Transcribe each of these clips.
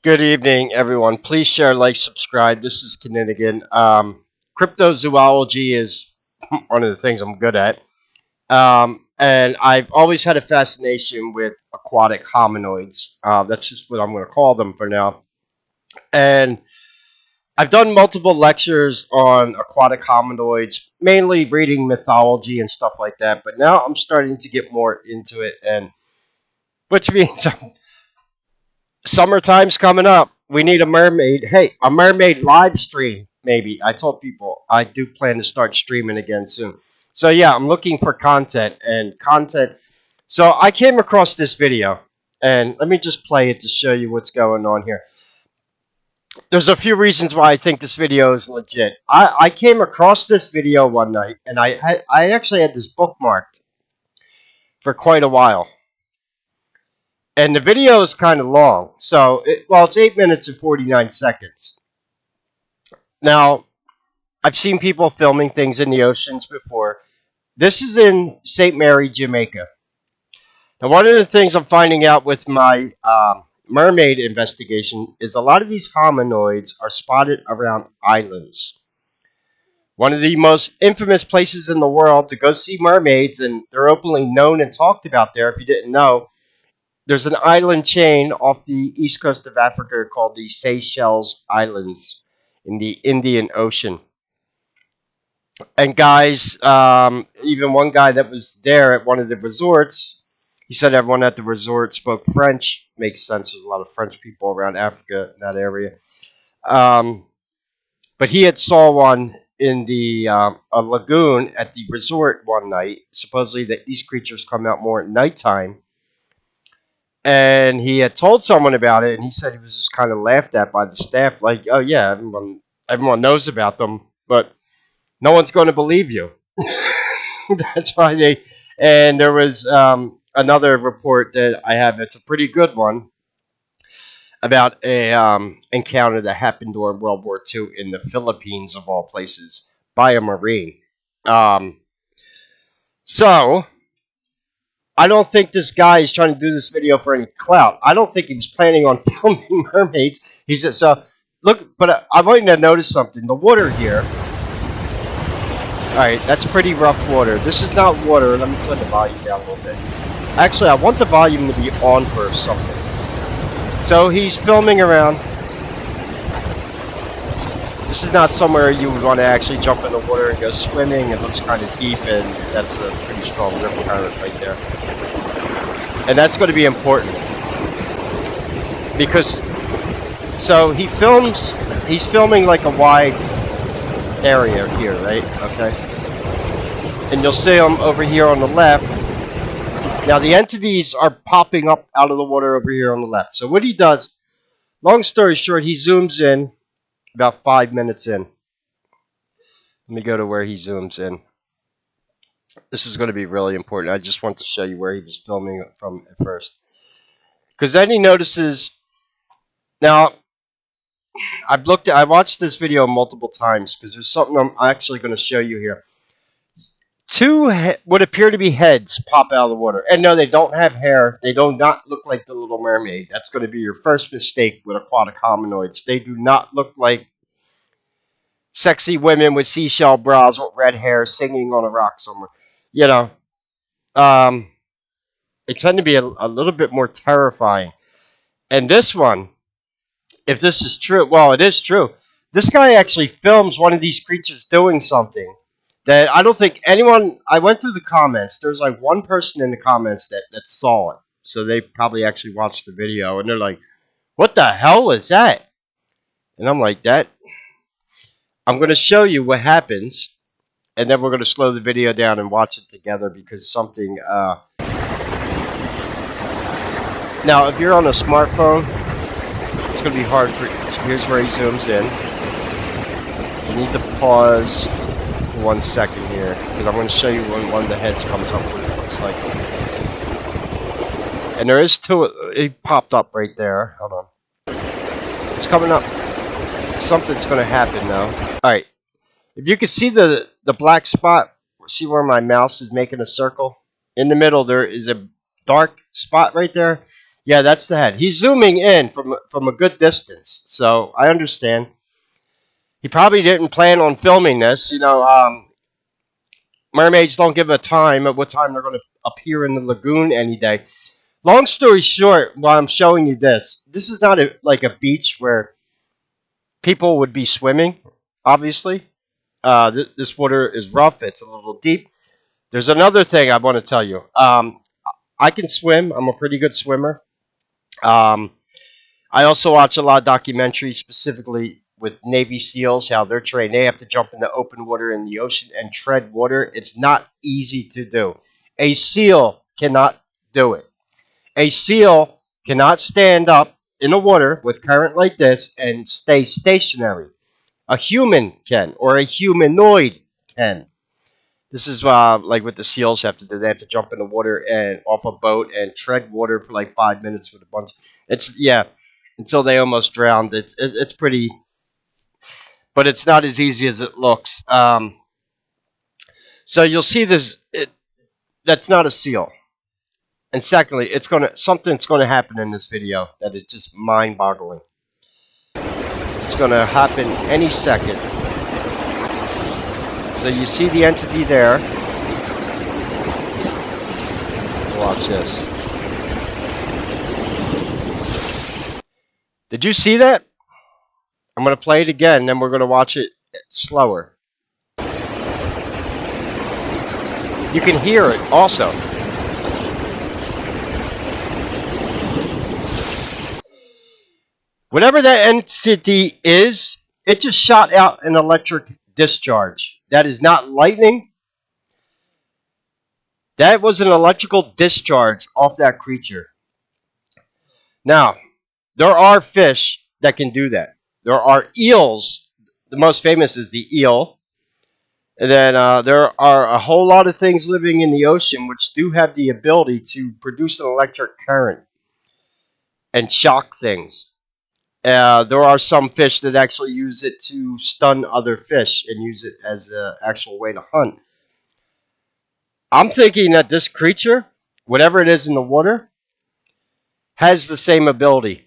Good evening, everyone. Please share, like, subscribe. This is Kinninigan. Cryptozoology is one of the things I'm good at. And I've always had a fascination with aquatic hominoids. That's just what I'm going to call them for now. And I've done multiple lectures on aquatic hominoids, mainly reading mythology and stuff like that. But now I'm starting to get more into it, and which means summertime's coming up. We need a mermaid. Hey, a mermaid live stream, maybe. I told people I do plan to start streaming again soon. So yeah, I'm looking for content and content. So I came across this video, and let me just play it to show you what's going on here. There's a few reasons why I think this video is legit. I came across this video one night, and I actually had this bookmarked for quite a while. And the video is kind of long. So, it's 8 minutes and 49 seconds. Now, I've seen people filming things in the oceans before. This is in St. Mary, Jamaica. Now, one of the things I'm finding out with my mermaid investigation is a lot of these hominoids are spotted around islands. One of the most infamous places in the world to go see mermaids, and they're openly known and talked about there if you didn't know. There's an island chain off the east coast of Africa called the Seychelles Islands in the Indian Ocean. And guys, even one guy that was there at one of the resorts, he said everyone at the resort spoke French. Makes sense. There's a lot of French people around Africa in that area. But he had saw one in the a lagoon at the resort one night. Supposedly that these creatures come out more at nighttime. And he had told someone about it, and he said he was just kind of laughed at by the staff, like, "Oh yeah, everyone knows about them, but no one's going to believe you." That's why they. And there was another report that I have. It's a pretty good one about a encounter that happened during World War II in the Philippines, of all places, by a Marine. So I don't think this guy is trying to do this video for any clout. I don't think he was planning on filming mermaids. He said, so, look, but I want you to notice something. The water here. Alright, that's pretty rough water. This is not water. Let me turn the volume down a little bit. Actually, I want the volume to be on for something. So he's filming around. This is not somewhere you would want to actually jump in the water and go swimming. It looks kind of deep, and that's a pretty strong river current right there. And that's going to be important. Because, so he's filming like a wide area here, right? Okay. And you'll see him over here on the left. Now the entities are popping up out of the water over here on the left. So what he does, long story short, he zooms in about 5 minutes in. Let me go to where he zooms in. This is going to be really important. I just want to show you where he was filming from at first. Because then he notices. Now, I watched this video multiple times because there's something I'm actually going to show you here. Two what appear to be heads pop out of the water. And no, they don't have hair. They do not look like the Little Mermaid. That's going to be your first mistake with aquatic hominoids. They do not look like sexy women with seashell bras with red hair singing on a rock somewhere. You know, they tend to be a little bit more terrifying. And this one, if this is true, well, it is true. This guy actually films one of these creatures doing something that I don't think anyone. I went through the comments. There's like one person in the comments that saw it. So they probably actually watched the video, and they're like, "What the hell is that?" And I'm like, I'm going to show you what happens, and then we're going to slow the video down and watch it together because something. Now, if you're on a smartphone, it's going to be hard for. Here's where he zooms in. You need to pause for 1 second here because I'm going to show you when one of the heads comes up what it looks like. And there is two. It popped up right there. Hold on. It's coming up. Something's going to happen now. All right. If you can see the black spot, see where my mouse is making a circle? In the middle, there is a dark spot right there. Yeah, that's the head. He's zooming in from a good distance, so I understand. He probably didn't plan on filming this. Mermaids don't give a time at what time they're going to appear in the lagoon any day. Long story short, while I'm showing you this is not like a beach where people would be swimming. Obviously, this water is rough. It's a little deep. There's another thing I want to tell you. I can swim. I'm a pretty good swimmer. Um, I also watch a lot of documentaries, specifically with Navy SEALs, how they're trained. They have to jump into open water in the ocean and tread water. It's not easy to do. A SEAL cannot do it. A SEAL cannot stand up in the water with current like this and stay stationary. A human can, or a humanoid can. This is like what the SEALs have to do. They have to jump in the water and off a boat and tread water for like 5 minutes with a bunch. It's yeah, until they almost drowned. It's pretty, but it's not as easy as it looks. So you'll see this. That's not a SEAL. And secondly, something's gonna happen in this video that is just mind-boggling. It's gonna happen any second. So you see the entity there. Watch this. Did you see that? I'm going to play it again, then we're going to watch it slower. You can hear it also. Whatever that entity is, it just shot out an electric discharge. That is not lightning. That was an electrical discharge off that creature. Now, there are fish that can do that. There are eels. The most famous is the eel. And then there are a whole lot of things living in the ocean which do have the ability to produce an electric current and shock things. There are some fish that actually use it to stun other fish and use it as an actual way to hunt. I'm thinking that this creature, whatever it is in the water, has the same ability.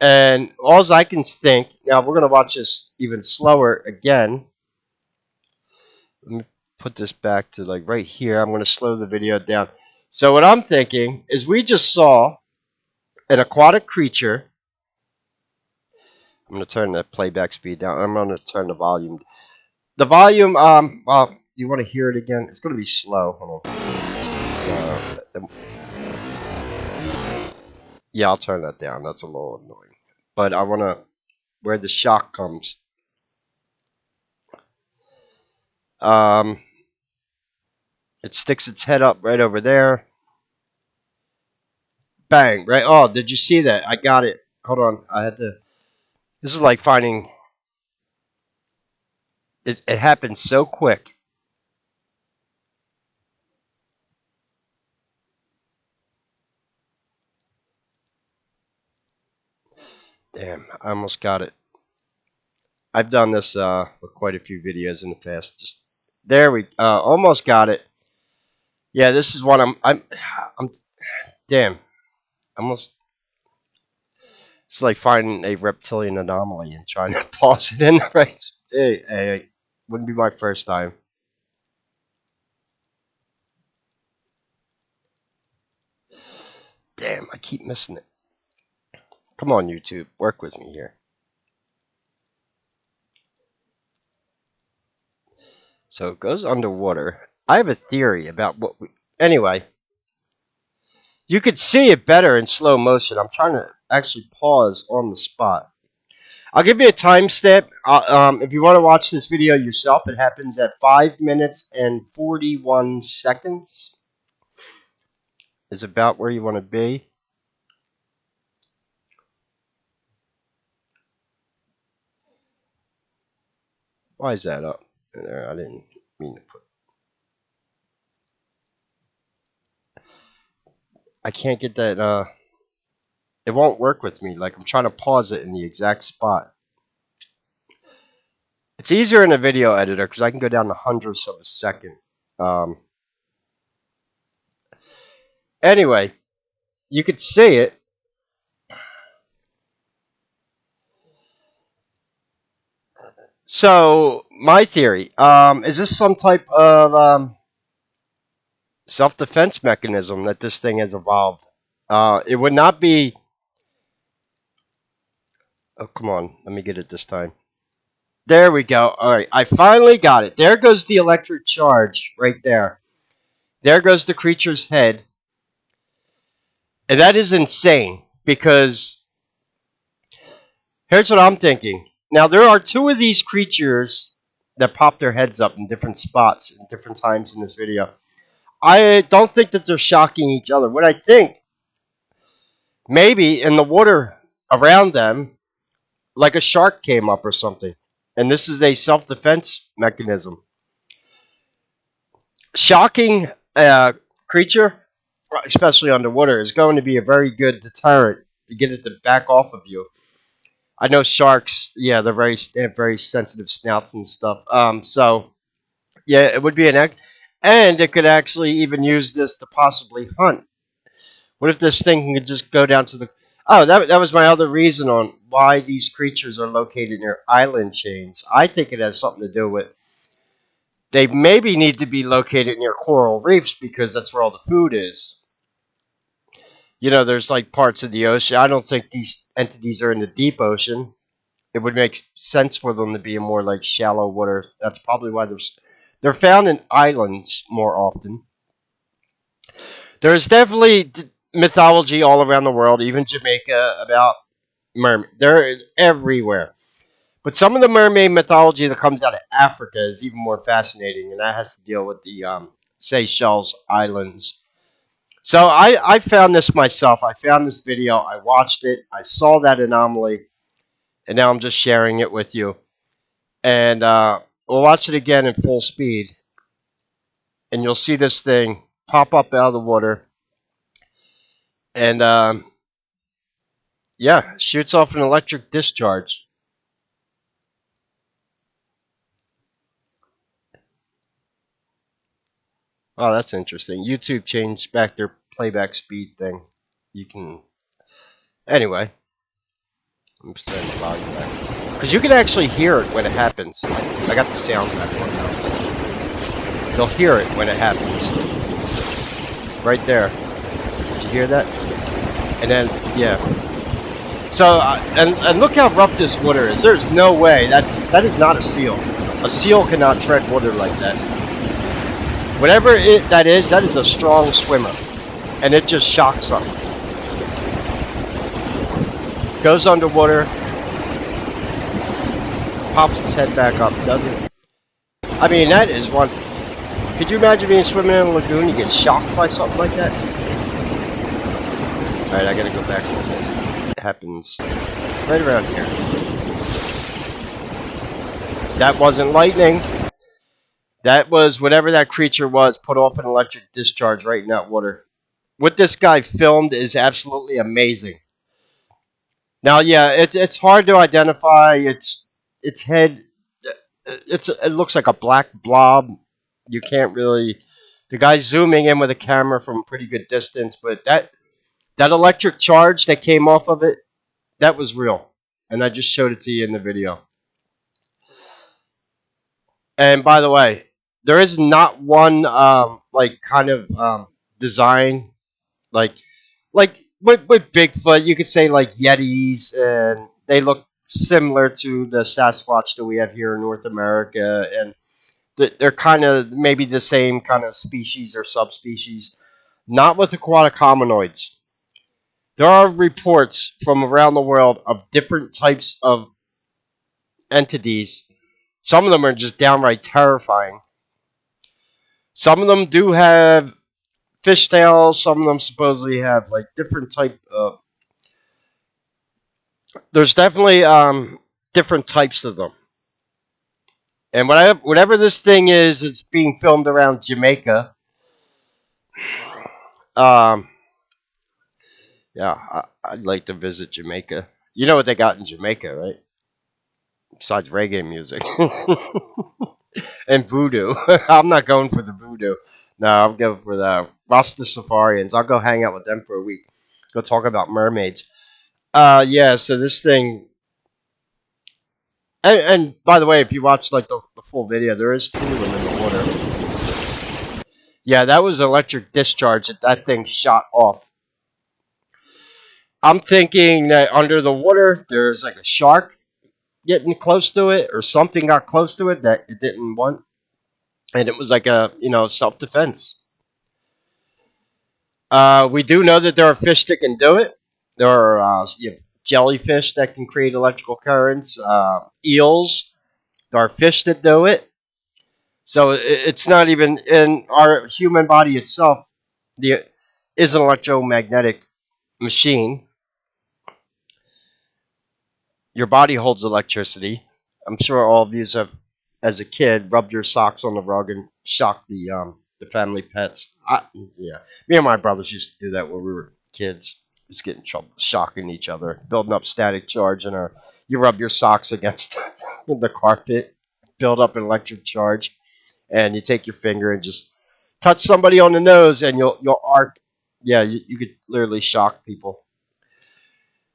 And all I can think, now we're going to watch this even slower again. Let me put this back to like right here. I'm going to slow the video down. So what I'm thinking is we just saw an aquatic creature. I'm going to turn the playback speed down. I'm going to turn the volume. The volume, well, do you want to hear it again? It's going to be slow. Hold on. Yeah, I'll turn that down. That's a little annoying. But I want to, where the shock comes. It sticks its head up right over there. Bang, right? Oh, did you see that? I got it. Hold on. I had to. This is like finding. It happened so quick. Damn, I almost got it. I've done this with quite a few videos in the past. Just there we almost got it. Yeah, this is what I'm damn. Almost it's like finding a reptilian anomaly and trying to pause it in the right. Hey, wouldn't be my first time. Damn, I keep missing it. Come on, YouTube, work with me here. So it goes underwater. I have a theory about what we. Anyway, you could see it better in slow motion. I'm trying to actually pause on the spot. I'll give you a timestamp. If you want to watch this video yourself, it happens at 5 minutes and 41 seconds. Is about where you want to be. Why is that up? There, I didn't mean to put. I can't get that. It won't work with me. Like I'm trying to pause it in the exact spot. It's easier in a video editor because I can go down to hundredths of a second. Anyway, you could see it. So my theory, is this some type of self-defense mechanism that this thing has evolved? It would not be. Oh, come on, let me get it this time. There we go. All right, I finally got it. There goes the electric charge right there. There goes the creature's head, and that is insane because here's what I'm thinking. Now there are two of these creatures that pop their heads up in different spots at different times in this video. I don't think that they're shocking each other. What I think, maybe in the water around them, like a shark came up or something. And this is a self defense mechanism. Shocking creature, especially underwater, is going to be a very good deterrent to get it to back off of you. I know sharks, yeah, they have very sensitive snouts and stuff. So yeah, it would be and it could actually even use this to possibly hunt. What if this thing could just go down to the? Oh, that was my other reason on why these creatures are located near island chains. I think it has something to do with they maybe need to be located near coral reefs because that's where all the food is. There's like parts of the ocean. I don't think these entities are in the deep ocean. It would make sense for them to be in more like shallow water. That's probably why they're found in islands more often. There's definitely mythology all around the world, even Jamaica, about mermaid. They're everywhere. But some of the mermaid mythology that comes out of Africa is even more fascinating, and that has to deal with the Seychelles Islands. So I found this myself. I found this video. I watched it. I saw that anomaly, and now I'm just sharing it with you. And we'll watch it again in full speed, and you'll see this thing pop up out of the water, and yeah, shoots off an electric discharge. Oh, that's interesting. YouTube changed back their playback speed thing. You can. Anyway, I'm just turning the volume back. Because you can actually hear it when it happens. I got the sound back on now. You'll hear it when it happens. Right there. Did you hear that? And then, yeah. So, and look how rough this water is. There's no way. That is not a seal. A seal cannot tread water like that. Whatever that is a strong swimmer. And it just shocks them. Goes underwater. Pops its head back up, doesn't it? I mean, that is one. Could you imagine being swimming in a lagoon, you get shocked by something like that? Alright, I gotta go back a little bit. It happens right around here. That wasn't lightning. That was whatever that creature was, put off an electric discharge right in that water. What this guy filmed is absolutely amazing. Now, yeah, it's hard to identify. Its head. It looks like a black blob. You can't really. The guy's zooming in with a camera from a pretty good distance, but that electric charge that came off of it, that was real, and I just showed it to you in the video. And by the way, there is not one like kind of design like with Bigfoot. You could say like Yetis, and they look similar to the Sasquatch that we have here in North America, and they're kind of maybe the same kind of species or subspecies. Not with aquatic hominoids. There are reports from around the world of different types of entities. Some of them are just downright terrifying. Some of them do have fishtails. Some of them supposedly have like different type of. There's definitely different types of them. And whatever this thing is, it's being filmed around Jamaica. Um, yeah, I'd like to visit Jamaica. You know what they got in Jamaica, right? Besides reggae music and voodoo. I'm not going for the voodoo. No, I'm going for the Rasta Safarians. I'll go hang out with them for a week. Go talk about mermaids. Yeah. So this thing, And by the way, if you watch like the full video, there is two of them in the water. Yeah, that was electric discharge that thing shot off. I'm thinking that under the water, there's like a shark getting close to it, or something got close to it that it didn't want, and it was like a self defense. We do know that there are fish that can do it. There are jellyfish that can create electrical currents, eels. There are fish that do it. So it's not even in our human body itself. The is an electromagnetic machine. Your body holds electricity. I'm sure all of you have, as a kid, rubbed your socks on the rug and shocked the family pets. Yeah, me and my brothers used to do that when we were kids. Just get in trouble, shocking each other, building up static charge, and you rub your socks against the carpet, build up an electric charge, and you take your finger and just touch somebody on the nose, and you'll arc. Yeah, you could literally shock people.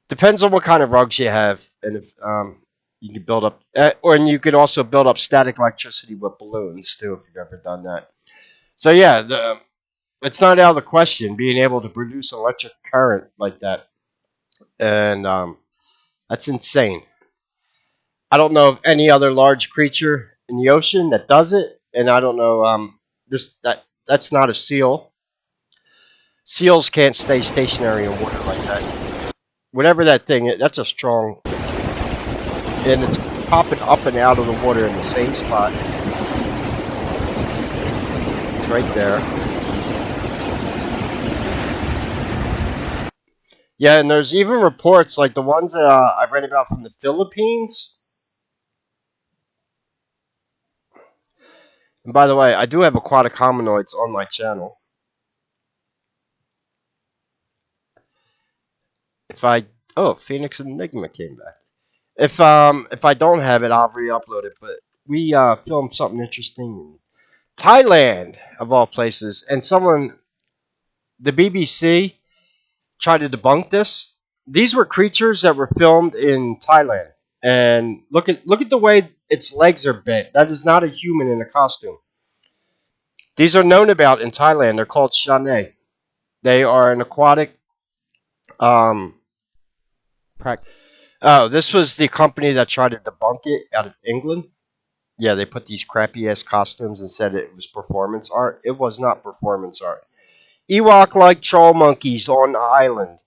Depends on what kind of rugs you have, and if you can build up, or and you could also build up static electricity with balloons too, if you've ever done that. So yeah, it's not out of the question being able to produce electric current like that, and that's insane. I don't know of any other large creature in the ocean that does it, and I don't know that's not a seal. Seals can't stay stationary in water like that. Whatever that thing is, that's a strong, and it's popping up and out of the water in the same spot. It's right there. Yeah, and there's even reports like the ones that I've read about from the Philippines. And by the way, I do have aquatic hominoids on my channel. If I Phoenix Enigma came back. If I don't have it, I'll re-upload it. But we filmed something interesting in Thailand of all places, and the BBC tried to debunk this. These were creatures that were filmed in Thailand, and look at the way its legs are bent. That is not a human in a costume. These are known about in Thailand. They're called Shane. They are an aquatic. Um, oh, this was the company that tried to debunk it out of England. Yeah, they put these crappy ass costumes and said it was performance art. It was not performance art. Ewok like troll monkeys on the island.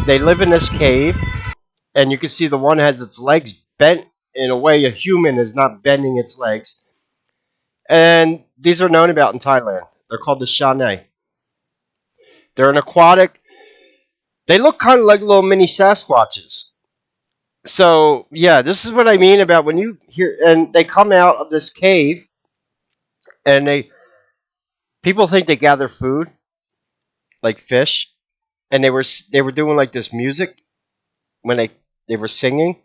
They live in this cave, and you can see the one has its legs bent in a way a human is not bending its legs. And these are known about in Thailand. They're called the Shane. They're an aquatic. They look kind of like little mini Sasquatches. So yeah, this is what I mean about when you hear, and they come out of this cave, and people think they gather food like fish, and they were doing like this music when they were singing.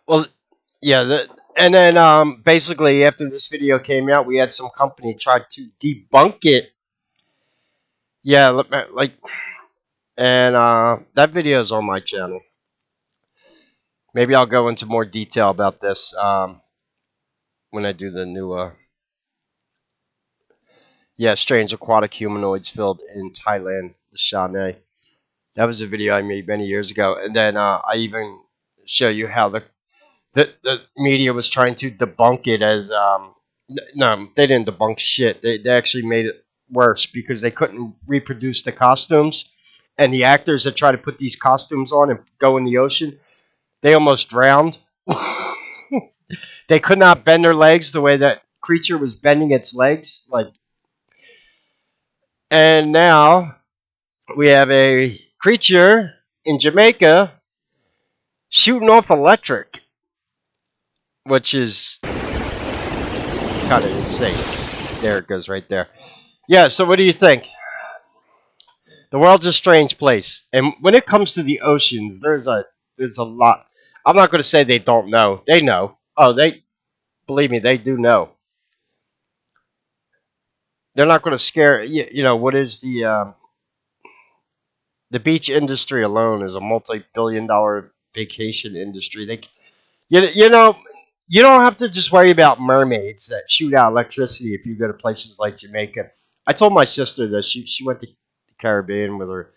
Well, yeah, and then basically after this video came out, we had some company try to debunk it. Yeah, like, and that video is on my channel. Maybe I'll go into more detail about this when I do the new strange aquatic humanoids filled in Thailand, the Shane. That was a video I made many years ago, and then I even show you how the media was trying to debunk it as no, they didn't debunk shit. They actually made it worse because they couldn't reproduce the costumes, and the actors that try to put these costumes on and go in the ocean, they almost drowned. They could not bend their legs the way that creature was bending its legs, like. And now we have a creature in Jamaica shooting off electric, which is kind of insane. There it goes right there. Yeah, so what do you think? The world's a strange place. And when it comes to the oceans, there's a lot. I'm not going to say they don't know. They know. Oh, they believe me, they do know. They're not going to scare what is the The beach industry alone is a multi-billion-dollar vacation industry. You know, you don't have to just worry about mermaids that shoot out electricity if you go to places like Jamaica. I told my sister that she went to the Caribbean with her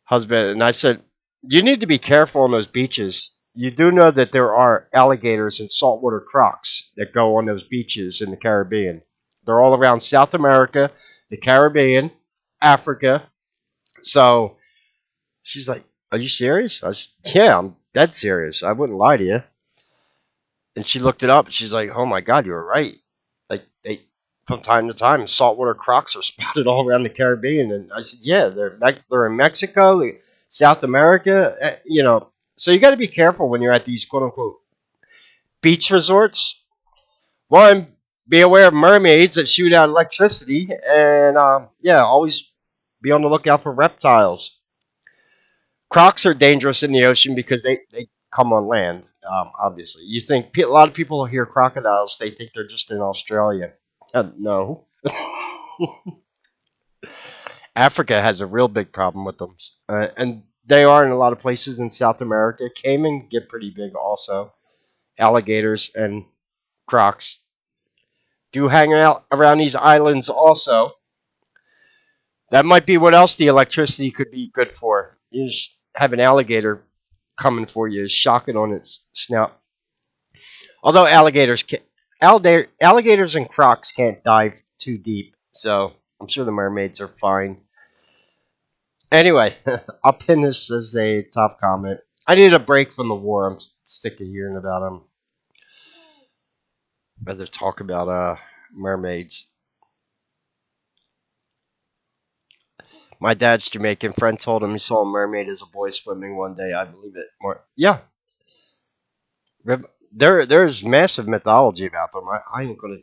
husband, and I said, you need to be careful on those beaches. You do know that there are alligators and saltwater crocs that go on those beaches in the Caribbean. They're all around South America, the Caribbean, Africa. So she's like, "Are you serious?" I said, "Yeah, I'm dead serious. I wouldn't lie to you." And she looked it up. And she's like, "Oh my God, you were right. Like they, from time to time, saltwater crocs are spotted all around the Caribbean." And I said, "Yeah, they're in Mexico, South America. You know, so you got to be careful when you're at these quote unquote beach resorts. One, be aware of mermaids that shoot out electricity, and yeah, always be on the lookout for reptiles. Crocs are dangerous in the ocean because they come on land. Obviously, you think a lot of people hear crocodiles, they think they're just in Australia. No, Africa has a real big problem with them, and they are in a lot of places in South America. Cayman get pretty big also. Alligators and crocs do hang out around these islands also. That might be what else the electricity could be good for. You just have an alligator coming for you, shocking on its snout. Although alligators and crocs can't dive too deep, so I'm sure the mermaids are fine. Anyway, I'll pin this as a top comment. I need a break from the war. I'm sick of hearing about them. Rather talk about mermaids. My dad's Jamaican friend told him he saw a mermaid as a boy swimming one day. I believe it. More, yeah. There's massive mythology about them. I ain't gonna.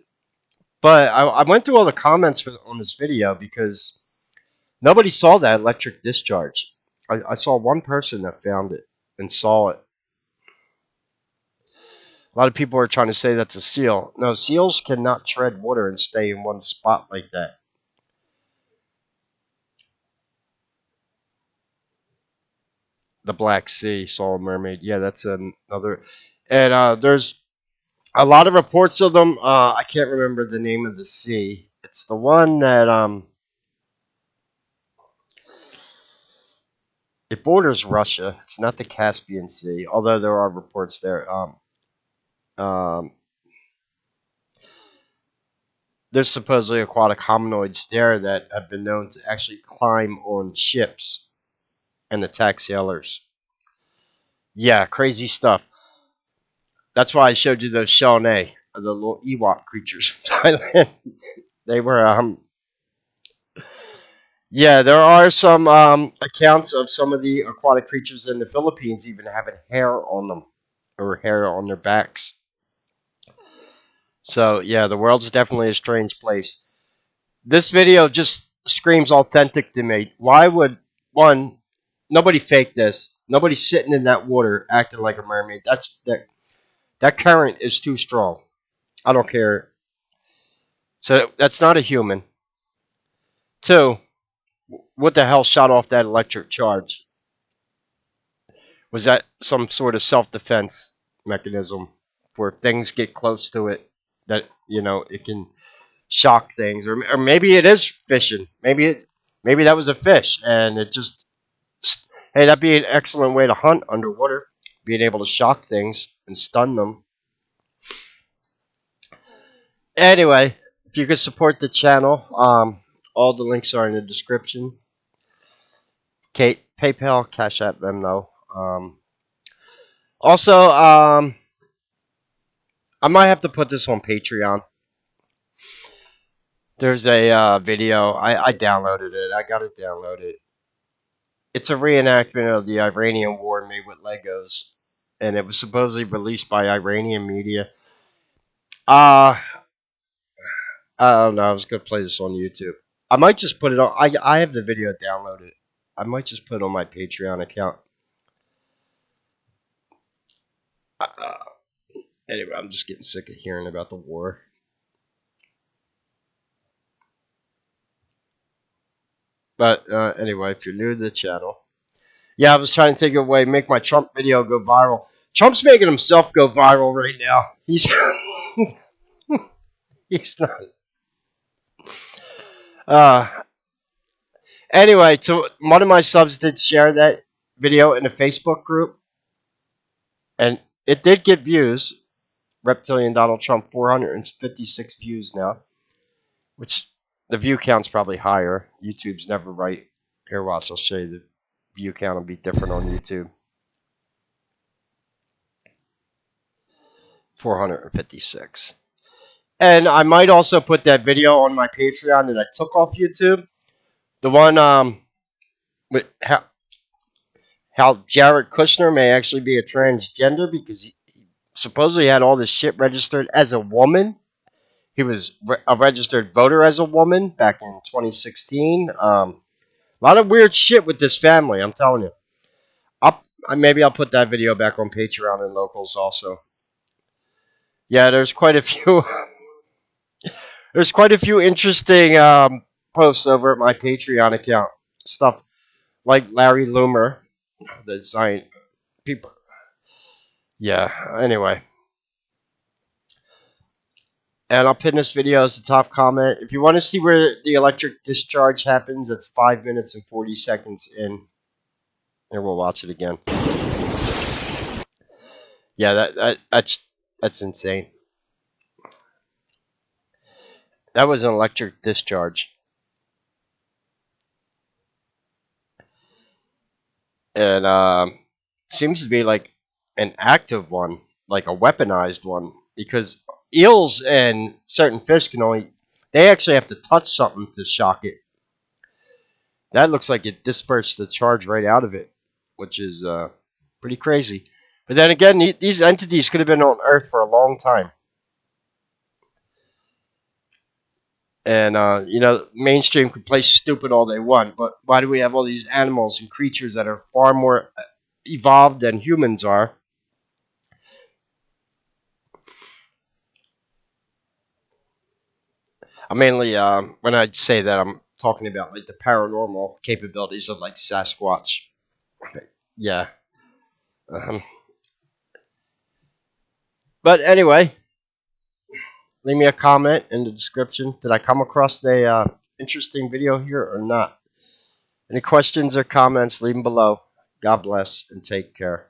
But I went through all the comments on this video because nobody saw that electric discharge. I saw one person that found it and saw it. A lot of people are trying to say that's a seal. No, seals cannot tread water and stay in one spot like that. The Black Sea saw a mermaid. Yeah, that's another. And there's a lot of reports of them. I can't remember the name of the sea. It's the one that it borders Russia. It's not the Caspian Sea, although there are reports there. Um, there's supposedly aquatic hominoids there that have been known to actually climb on ships and attack sailors. Yeah, crazy stuff. That's why I showed you those Shawnee, the little Ewok creatures from Thailand. They were, yeah, there are some accounts of some of the aquatic creatures in the Philippines even having hair on them or hair on their backs. So, yeah, the world's definitely a strange place. This video just screams authentic to me. Why would one nobody fake this? Nobody's sitting in that water acting like a mermaid. That current is too strong. I don't care. So that's not a human. Two, what the hell shot off that electric charge? Was that some sort of self-defense mechanism for if things get close to it that it can shock things, or maybe it is fishing. Maybe that was a fish and it just hey, that'd be an excellent way to hunt underwater, being able to shock things and stun them. Anyway, if you could support the channel, all the links are in the description. PayPal, Cash App, Vemno. Also, I might have to put this on Patreon. There's a video. I downloaded it. I got it downloaded. It's a reenactment of the Iranian war made with Legos, and it was supposedly released by Iranian media. Uh, I don't know. I was gonna play this on YouTube. I might just put it on. I have the video downloaded. I might just put it on my Patreon account. Uh, anyway, I'm just getting sick of hearing about the war. But anyway, if you're new to the channel, yeah, I was trying to think of a way to make my Trump video go viral. Trump's making himself go viral right now. He's he's not. Uh, anyway, so one of my subs did share that video in a Facebook group, and it did get views. Reptilian Donald Trump, 456 views now, which the view count's probably higher. YouTube's never right. Here, watch, I'll show you the view count will be different on YouTube. 456. And I might also put that video on my Patreon that I took off YouTube. The one with how Jared Kushner may actually be a transgender because he supposedly had all this shit registered as a woman. He was a registered voter as a woman back in 2016. A lot of weird shit with this family, I'm telling you. Maybe I'll put that video back on Patreon and locals also. Yeah, there's quite a few. There's quite a few interesting posts over at my Patreon account. Stuff like Larry Loomer, the design people. Yeah. Anyway, and I'll pin this video as the top comment. If you want to see where the electric discharge happens, it's 5 minutes and 40 seconds in. And we'll watch it again. Yeah, that's insane. That was an electric discharge. And seems to be like an active one, like a weaponized one, because eels and certain fish they actually have to touch something to shock it. That looks like it dispersed the charge right out of it, which is pretty crazy. But then again, these entities could have been on Earth for a long time. And, mainstream could play stupid all they want, but why do we have all these animals and creatures that are far more evolved than humans are? I mainly, when I say that, I'm talking about like the paranormal capabilities of like Sasquatch. Yeah. Um, but anyway, leave me a comment in the description. Did I come across a interesting video here or not? Any questions or comments, leave them below. God bless and take care.